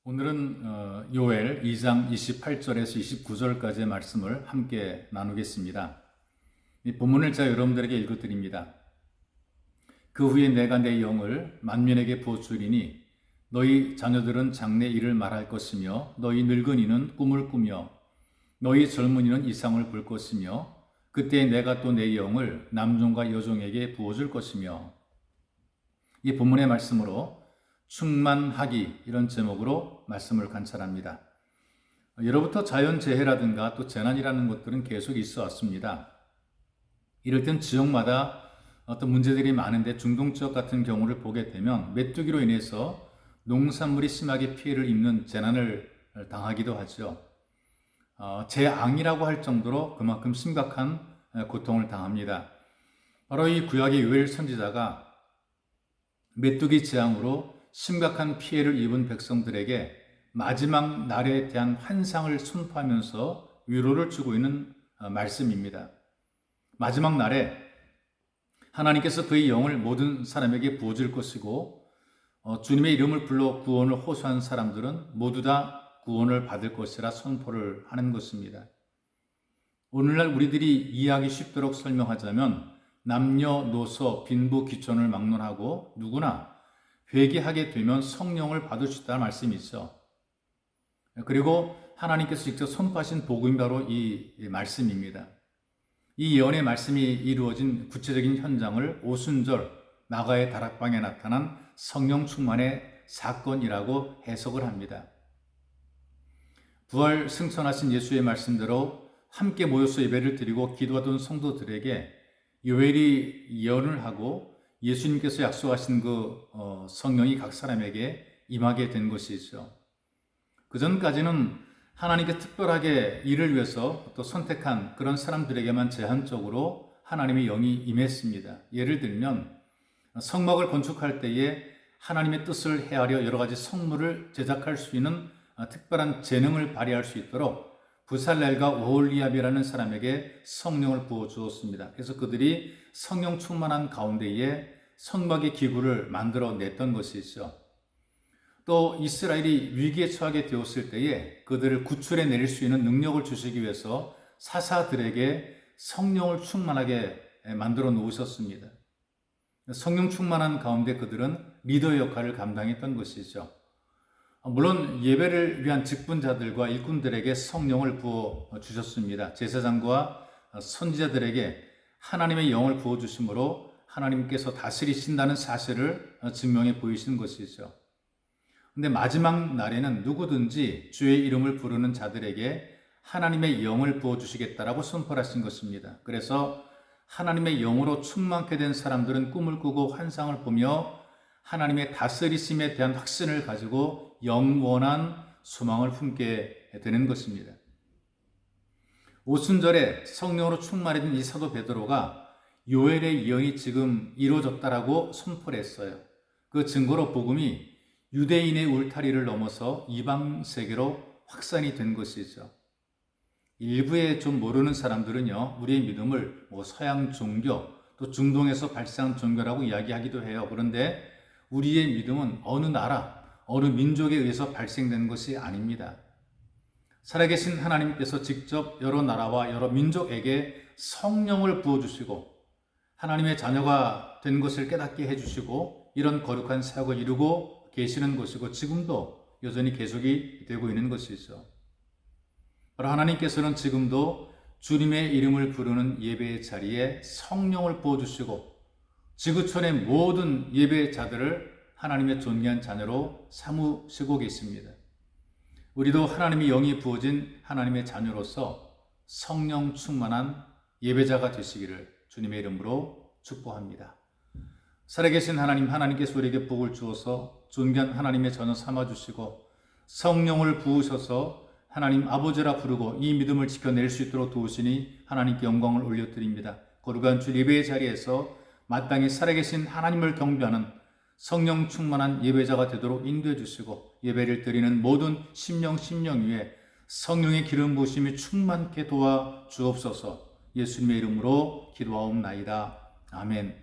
오늘은 요엘 2장 28절에서 29절까지의 말씀을 함께 나누겠습니다. 이 본문을 제가 여러분들에게 읽어드립니다. 그 후에 내가 내 영을 만민에게 부어주리니 너희 자녀들은 장래 일을 말할 것이며 너희 늙은이는 꿈을 꾸며 너희 젊은이는 이상을 볼 것이며 그때 내가 또 내 영을 남종과 여종에게 부어줄 것이며. 이 본문의 말씀으로 충만하기, 이런 제목으로 말씀을 관찰합니다. 예로부터 자연재해라든가 또 재난이라는 것들은 계속 있어 왔습니다. 이럴 땐 지역마다 어떤 문제들이 많은데 중동 지역 같은 경우를 보게 되면 메뚜기로 인해서 농산물이 심하게 피해를 입는 재난을 당하기도 하죠. 재앙이라고 할 정도로 그만큼 심각한 고통을 당합니다. 바로 이 구약의 요엘 선지자가 메뚜기 재앙으로 심각한 피해를 입은 백성들에게 마지막 날에 대한 환상을 선포하면서 위로를 주고 있는 말씀입니다. 마지막 날에 하나님께서 그의 영을 모든 사람에게 부어줄 것이고 주님의 이름을 불러 구원을 호소한 사람들은 모두 다 구원을 받을 것이라 선포를 하는 것입니다. 오늘날 우리들이 이해하기 쉽도록 설명하자면 남녀노소 빈부귀천을 막론하고 누구나 회개하게 되면 성령을 받을 수 있다는 말씀이죠. 그리고 하나님께서 직접 선포하신 복음이 바로 이 말씀입니다. 이 예언의 말씀이 이루어진 구체적인 현장을 오순절 나가의 다락방에 나타난 성령 충만의 사건이라고 해석을 합니다. 부활 승천하신 예수의 말씀대로 함께 모여서 예배를 드리고 기도하던 성도들에게 요엘이 예언을 하고 예수님께서 약속하신 그 성령이 각 사람에게 임하게 된 것이죠. 그 전까지는 하나님께 특별하게 일을 위해서 또 선택한 그런 사람들에게만 제한적으로 하나님의 영이 임했습니다. 예를 들면 성막을 건축할 때에 하나님의 뜻을 헤아려 여러 가지 성물을 제작할 수 있는 특별한 재능을 발휘할 수 있도록 부살렐과 오홀리압이라는 사람에게 성령을 부어 주었습니다. 그래서 그들이 성령 충만한 가운데에 성막의 기구를 만들어 냈던 것이죠. 또 이스라엘이 위기에 처하게 되었을 때에 그들을 구출해 내릴 수 있는 능력을 주시기 위해서 사사들에게 성령을 충만하게 만들어 놓으셨습니다. 성령 충만한 가운데 그들은 리더의 역할을 감당했던 것이죠. 물론 예배를 위한 직분자들과 일꾼들에게 성령을 부어 주셨습니다. 제사장과 선지자들에게 하나님의 영을 부어 주심으로 하나님께서 다스리신다는 사실을 증명해 보이시는 것이죠. 근데 마지막 날에는 누구든지 주의 이름을 부르는 자들에게 하나님의 영을 부어 주시겠다라고 선포하신 것입니다. 그래서 하나님의 영으로 충만케 된 사람들은 꿈을 꾸고 환상을 보며 하나님의 다스리심에 대한 확신을 가지고 영원한 소망을 품게 되는 것입니다. 오순절에 성령으로 충만해진 이 사도 베드로가 요엘의 예언이 지금 이루어졌다라고 선포를 했어요. 그 증거로 복음이 유대인의 울타리를 넘어서 이방 세계로 확산이 된 것이죠. 일부의 좀 모르는 사람들은요, 우리의 믿음을 서양 종교, 또 중동에서 발생한 종교라고 이야기하기도 해요. 그런데 우리의 믿음은 어느 나라, 어느 민족에 의해서 발생된 것이 아닙니다. 살아계신 하나님께서 직접 여러 나라와 여러 민족에게 성령을 부어주시고 하나님의 자녀가 된 것을 깨닫게 해주시고 이런 거룩한 사역을 이루고 계시는 것이고 지금도 여전히 계속이 되고 있는 것이죠. 바로 하나님께서는 지금도 주님의 이름을 부르는 예배의 자리에 성령을 부어주시고 지구촌의 모든 예배자들을 하나님의 존귀한 자녀로 삼으시고 계십니다. 우리도 하나님의 영이 부어진 하나님의 자녀로서 성령 충만한 예배자가 되시기를 주님의 이름으로 축복합니다. 살아계신 하나님께서 우리에게 복을 주어서 존귀한 하나님의 자녀 삼아주시고 성령을 부으셔서 하나님 아버지라 부르고 이 믿음을 지켜낼 수 있도록 도우시니 하나님께 영광을 올려드립니다. 거룩한 주 예배의 자리에서 마땅히 살아계신 하나님을 경배하는 성령 충만한 예배자가 되도록 인도해 주시고 예배를 드리는 모든 심령 위에 성령의 기름 부으심이 충만케 도와 주옵소서. 예수님의 이름으로 기도하옵나이다. 아멘.